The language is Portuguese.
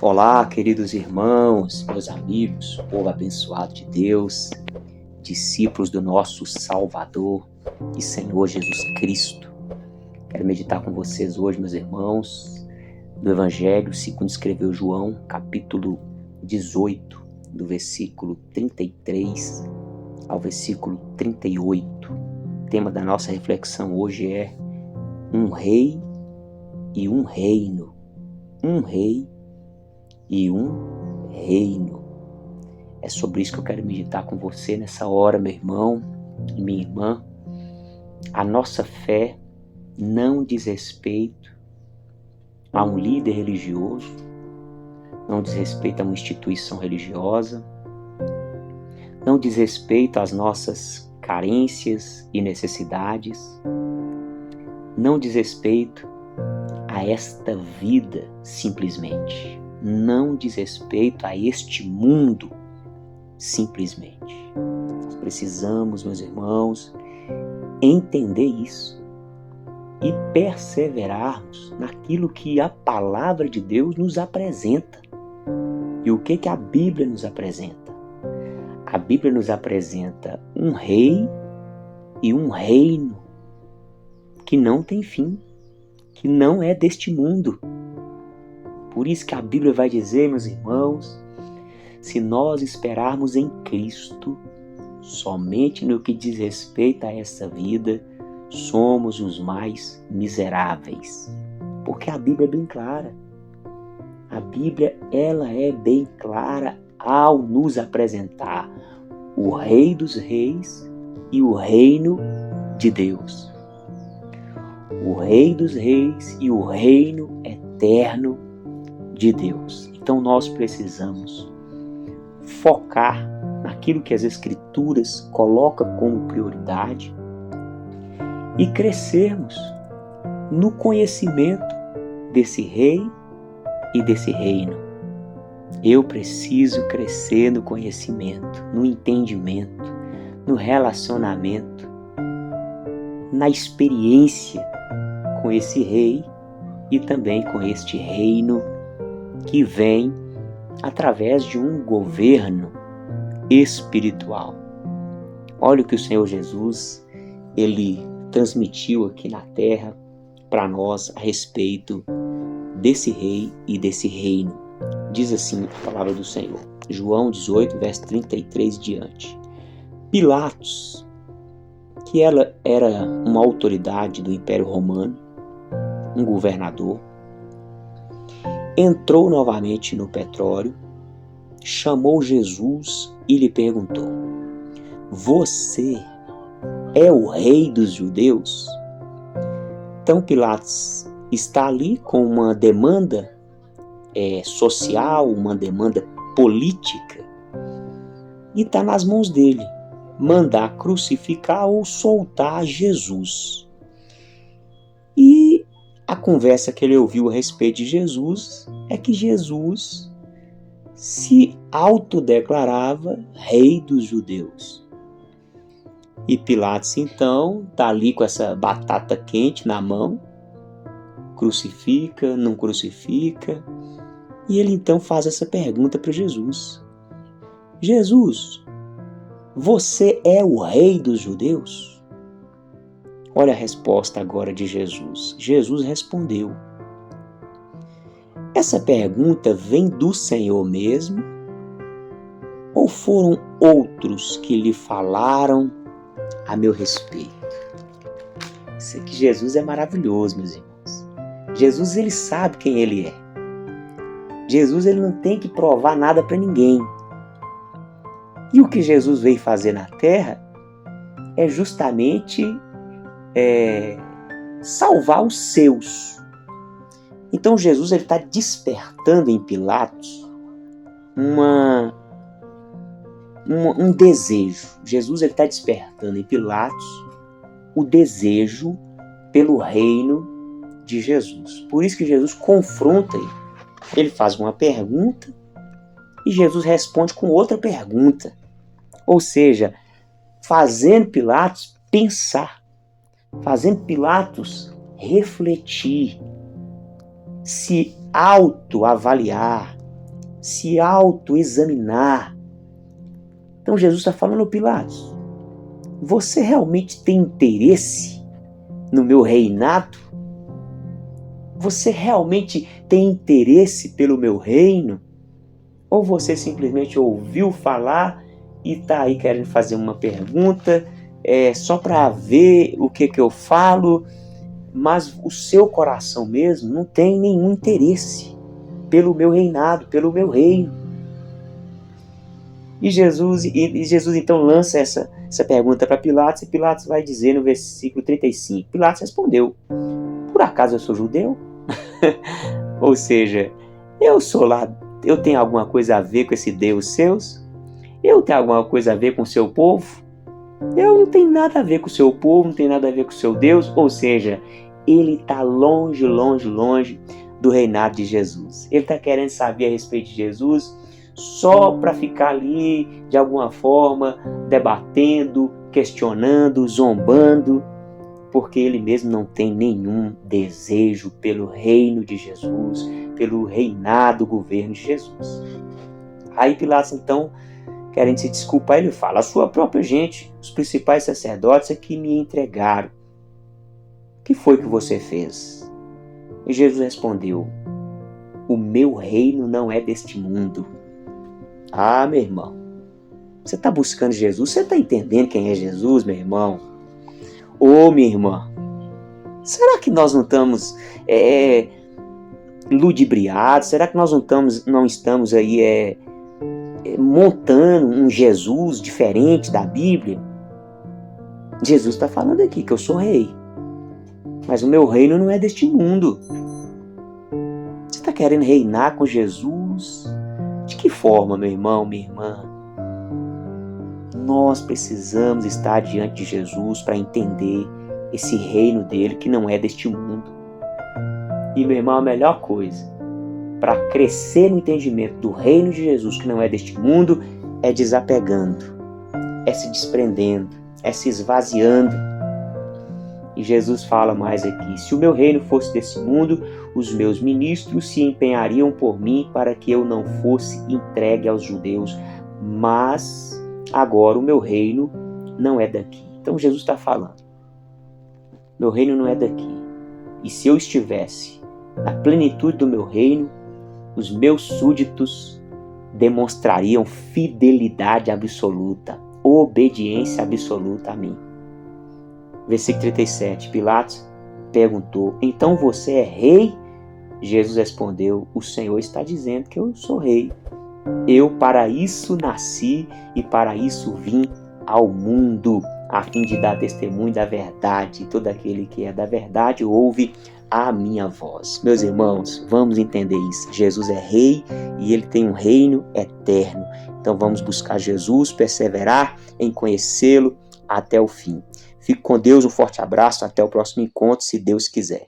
Olá, queridos irmãos, meus amigos, povo abençoado de Deus, discípulos do nosso Salvador e Senhor Jesus Cristo. Quero meditar com vocês hoje, meus irmãos, do Evangelho segundo escreveu João, capítulo 18, do versículo 33 ao versículo 38. O tema da nossa reflexão hoje é um rei e um reino. Um rei e um reino. É sobre isso que eu quero meditar com você nessa hora, meu irmão e minha irmã. A nossa fé não diz respeito a um líder religioso, não diz respeito a uma instituição religiosa, não diz respeito às nossas carências e necessidades, não diz respeito a esta vida simplesmente. Não diz respeito a este mundo simplesmente. Nós precisamos, meus irmãos, entender isso e perseverarmos naquilo que a palavra de Deus nos apresenta. E o que a Bíblia nos apresenta? A Bíblia nos apresenta um rei e um reino que não tem fim, que não é deste mundo. Por isso que a Bíblia vai dizer, meus irmãos, se nós esperarmos em Cristo, somente no que diz respeito a essa vida, somos os mais miseráveis. Porque a Bíblia é bem clara. A Bíblia, ela é bem clara ao nos apresentar o Rei dos Reis e o reino de Deus. O Rei dos Reis e o reino eterno de Deus. Então nós precisamos focar naquilo que as Escrituras colocam como prioridade e crescermos no conhecimento desse rei e desse reino. Eu preciso crescer no conhecimento, no entendimento, no relacionamento, na experiência com esse rei e também com este reino que vem através de um governo espiritual. Olha o que o Senhor Jesus, ele transmitiu aqui na terra para nós a respeito desse rei e desse reino. Diz assim a palavra do Senhor, João 18, verso 33 diante. Pilatos, que ela era uma autoridade do Império Romano, um governador, entrou novamente no petróleo, chamou Jesus e lhe perguntou: você é o rei dos judeus? Então Pilatos está ali com uma demanda social, uma demanda política, e está nas mãos dele mandar crucificar ou soltar Jesus. E a conversa que ele ouviu a respeito de Jesus é que Jesus se autodeclarava rei dos judeus. E Pilatos então está ali com essa batata quente na mão, crucifica, não crucifica, e ele então faz essa pergunta para Jesus: Jesus, você é o rei dos judeus? Olha a resposta agora de Jesus. Jesus respondeu: essa pergunta vem do Senhor mesmo? Ou foram outros que lhe falaram a meu respeito? Isso aqui, Jesus é maravilhoso, meus irmãos. Jesus, ele sabe quem ele é. Jesus, ele não tem que provar nada para ninguém. E o que Jesus veio fazer na terra é justamente salvar os seus. Então Jesus está despertando em Pilatos um desejo. Jesus está despertando em Pilatos o desejo pelo reino de Jesus. Por isso que Jesus confronta ele. Ele faz uma pergunta e Jesus responde com outra pergunta. Ou seja, fazendo Pilatos pensar, fazendo Pilatos refletir, se autoavaliar, se autoexaminar. Então Jesus está falando, Pilatos, você realmente tem interesse no meu reinado? Você realmente tem interesse pelo meu reino? Ou você simplesmente ouviu falar e está aí querendo fazer uma pergunta só para ver o que eu falo, mas o seu coração mesmo não tem nenhum interesse pelo meu reinado, pelo meu reino. E Jesus então lança essa pergunta para Pilatos, e Pilatos vai dizer no versículo 35, Pilatos respondeu, por acaso eu sou judeu? Ou seja, eu tenho alguma coisa a ver com esse Deus seus? Eu tenho alguma coisa a ver com o seu povo? Eu não tenho nada a ver com o seu povo, não tenho nada a ver com o seu Deus. Ou seja, ele está longe, longe, longe do reinado de Jesus. Ele está querendo saber a respeito de Jesus só para ficar ali, de alguma forma, debatendo, questionando, zombando, porque ele mesmo não tem nenhum desejo pelo reino de Jesus, pelo reinado, governo de Jesus. Aí Pilatos, então, querendo se desculpar, ele fala, a sua própria gente, os principais sacerdotes é que me entregaram. O que foi que você fez? E Jesus respondeu, o meu reino não é deste mundo. Ah, meu irmão, você está buscando Jesus? Você está entendendo quem é Jesus, meu irmão? Ô, minha irmã, será que nós não estamos ludibriados? Será que nós não estamos aí montando um Jesus diferente da Bíblia? Jesus está falando aqui que eu sou rei, mas o meu reino não é deste mundo. Você está querendo reinar com Jesus? De que forma, meu irmão, minha irmã? Nós precisamos estar diante de Jesus para entender esse reino dele que não é deste mundo. E, meu irmão, a melhor coisa para crescer no entendimento do reino de Jesus que não é deste mundo é desapegando, é se desprendendo, é se esvaziando. E Jesus fala mais aqui, se o meu reino fosse desse mundo, os meus ministros se empenhariam por mim para que eu não fosse entregue aos judeus, mas agora o meu reino não é daqui. Então Jesus está falando, meu reino não é daqui. E se eu estivesse na plenitude do meu reino, os meus súditos demonstrariam fidelidade absoluta, obediência absoluta a mim. Versículo 37, Pilatos perguntou, então você é rei? Jesus respondeu, o Senhor está dizendo que eu sou rei. Eu para isso nasci e para isso vim ao mundo, a fim de dar testemunho da verdade. Todo aquele que é da verdade ouve a minha voz. Meus irmãos, vamos entender isso. Jesus é rei e ele tem um reino eterno. Então vamos buscar Jesus, perseverar em conhecê-lo até o fim. Fique com Deus, um forte abraço, até o próximo encontro, se Deus quiser.